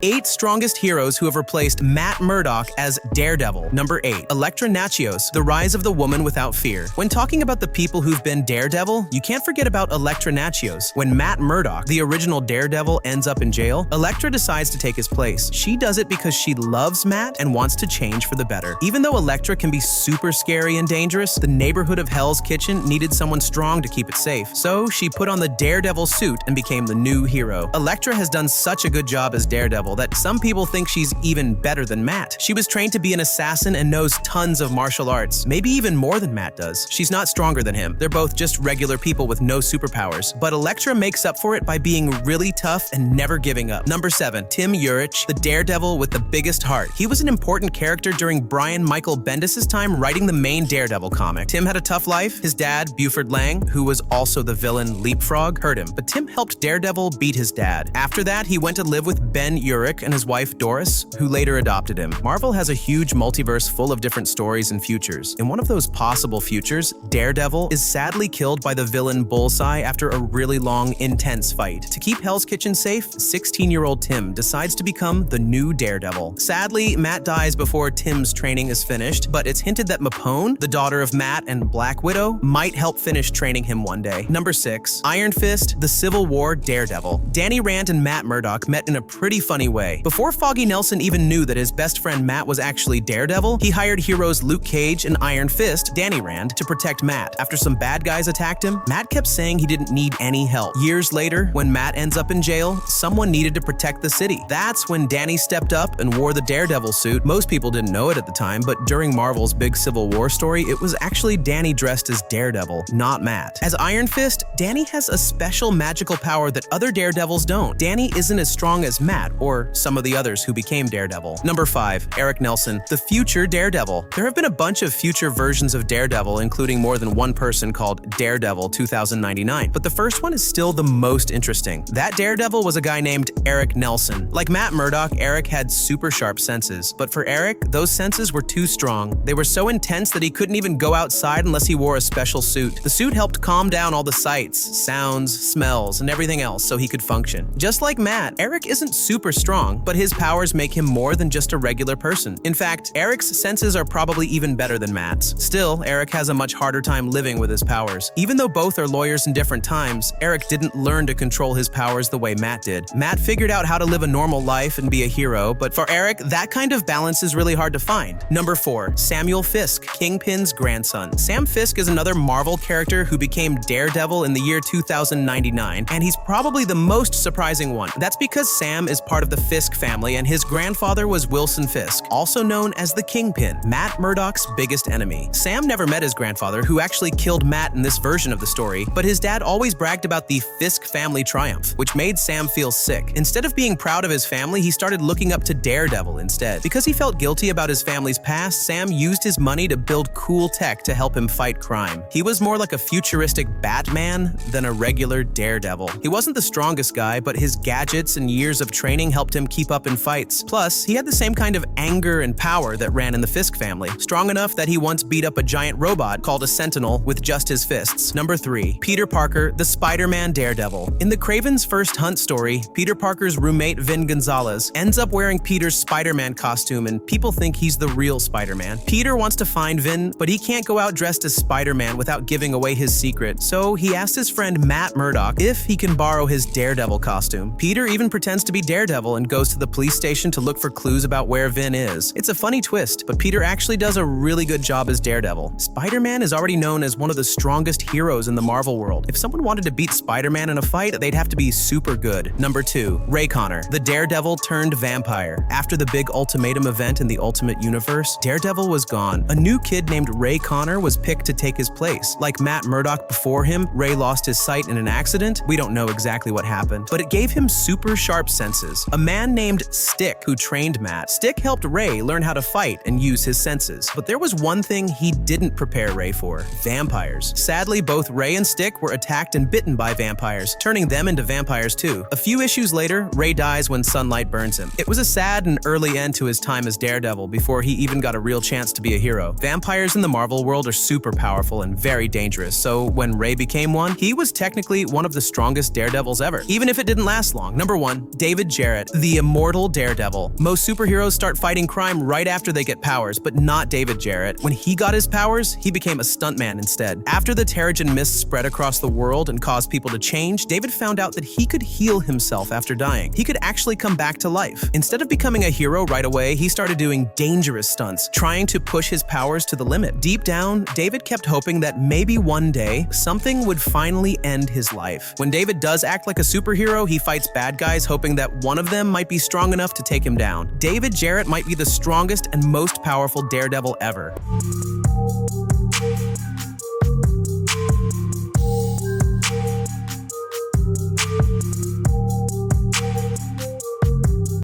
8 strongest heroes who have replaced Matt Murdock as Daredevil. Number 8. Elektra Natchios, the rise of the woman without fear. When talking about the people who've been Daredevil, you can't forget about Elektra Natchios. When Matt Murdock, the original Daredevil, ends up in jail, Elektra decides to take his place. She does it because she loves Matt and wants to change for the better. Even though Elektra can be super scary and dangerous, the neighborhood of Hell's Kitchen needed someone strong to keep it safe. So she put on the Daredevil suit and became the new hero. Elektra has done such a good job as Daredevil that some people think she's even better than Matt. She was trained to be an assassin and knows tons of martial arts, maybe even more than Matt does. She's not stronger than him. They're both just regular people with no superpowers. But Elektra makes up for it by being really tough and never giving up. Number 7. Tim Urich, the Daredevil with the biggest heart. He was an important character during Brian Michael Bendis' time writing the main Daredevil comic. Tim had a tough life. His dad, Buford Lang, who was also the villain Leapfrog, hurt him. But Tim helped Daredevil beat his dad. After that, he went to live with Ben Urich and his wife Doris, who later adopted him. Marvel has a huge multiverse full of different stories and futures. In one of those possible futures, Daredevil is sadly killed by the villain Bullseye after a really long, intense fight. To keep Hell's Kitchen safe, 16-year-old Tim decides to become the new Daredevil. Sadly, Matt dies before Tim's training is finished, but it's hinted that Mapone, the daughter of Matt and Black Widow, might help finish training him one day. Number 6. Iron Fist, the Civil War Daredevil. Danny Rand and Matt Murdock met in a pretty funny way. Before Foggy Nelson even knew that his best friend Matt was actually Daredevil, he hired heroes Luke Cage and Iron Fist, Danny Rand, to protect Matt. After some bad guys attacked him, Matt kept saying he didn't need any help. Years later, when Matt ends up in jail, someone needed to protect the city. That's when Danny stepped up and wore the Daredevil suit. Most people didn't know it at the time, but during Marvel's big Civil War story, it was actually Danny dressed as Daredevil, not Matt. As Iron Fist, Danny has a special magical power that other Daredevils don't. Danny isn't as strong as Matt or some of the others who became Daredevil. Number 5. Eric Nelson, the future Daredevil. There have been a bunch of future versions of Daredevil, including more than one person called Daredevil 2099, but the first one is still the most interesting. That Daredevil was a guy named Eric Nelson. Like Matt Murdock, Eric had super sharp senses, but for Eric, those senses were too strong. They were so intense that he couldn't even go outside unless he wore a special suit. The suit helped calm down all the sights, sounds, smells, and everything else so he could function. Just like Matt, Eric isn't super strong, but his powers make him more than just a regular person. In fact, Eric's senses are probably even better than Matt's. Still, Eric has a much harder time living with his powers. Even though both are lawyers in different times, Eric didn't learn to control his powers the way Matt did. Matt figured out how to live a normal life and be a hero, but for Eric, that kind of balance is really hard to find. Number 4. Samuel Fisk, Kingpin's grandson. Sam Fisk is another Marvel character who became Daredevil in the year 2099, and he's probably the most surprising one. That's because Sam is part of the Fisk family, and his grandfather was Wilson Fisk, also known as the Kingpin, Matt Murdock's biggest enemy. Sam never met his grandfather, who actually killed Matt in this version of the story, but his dad always bragged about the Fisk family triumph, which made Sam feel sick. Instead of being proud of his family, he started looking up to Daredevil instead. Because he felt guilty about his family's past, Sam used his money to build cool tech to help him fight crime. He was more like a futuristic Batman than a regular Daredevil. He wasn't the strongest guy, but his gadgets and years of training helped him keep up in fights. Plus, he had the same kind of anger and power that ran in the Fisk family, strong enough that he once beat up a giant robot called a Sentinel with just his fists. Number 3. Peter Parker, the Spider-Man Daredevil. In the Kraven's First Hunt story, Peter Parker's roommate Vin Gonzalez ends up wearing Peter's Spider-Man costume, and people think he's the real Spider-Man. Peter wants to find Vin, but he can't go out dressed as Spider-Man without giving away his secret, so he asks his friend Matt Murdock if he can borrow his Daredevil costume. Peter even pretends to be Daredevil and goes to the police station to look for clues about where Vin is. It's a funny twist, but Peter actually does a really good job as Daredevil. Spider-Man is already known as one of the strongest heroes in the Marvel world. If someone wanted to beat Spider-Man in a fight, they'd have to be super good. Number 2. Ray Connor, the Daredevil turned vampire. After the big Ultimatum event in the Ultimate Universe, Daredevil was gone. A new kid named Ray Connor was picked to take his place. Like Matt Murdock before him, Ray lost his sight in an accident. We don't know exactly what happened, but it gave him super sharp senses. A man named Stick, who trained Matt. Stick helped Ray learn how to fight and use his senses. But there was one thing he didn't prepare Ray for: vampires. Sadly, both Ray and Stick were attacked and bitten by vampires, turning them into vampires too. A few issues later, Ray dies when sunlight burns him. It was a sad and early end to his time as Daredevil before he even got a real chance to be a hero. Vampires in the Marvel world are super powerful and very dangerous, so when Ray became one, he was technically one of the strongest Daredevils ever, even if it didn't last long. Number 1. David Jarrett, Jarrett, the immortal Daredevil. Most superheroes start fighting crime right after they get powers, but not David Jarrett. When he got his powers, he became a stuntman instead. After the Terrigen mist spread across the world and caused people to change, David found out that he could heal himself after dying. He could actually come back to life. Instead of becoming a hero right away, he started doing dangerous stunts, trying to push his powers to the limit. Deep down, David kept hoping that maybe one day, something would finally end his life. When David does act like a superhero, he fights bad guys hoping that one of them might be strong enough to take him down. David Jarrett might be the strongest and most powerful Daredevil ever.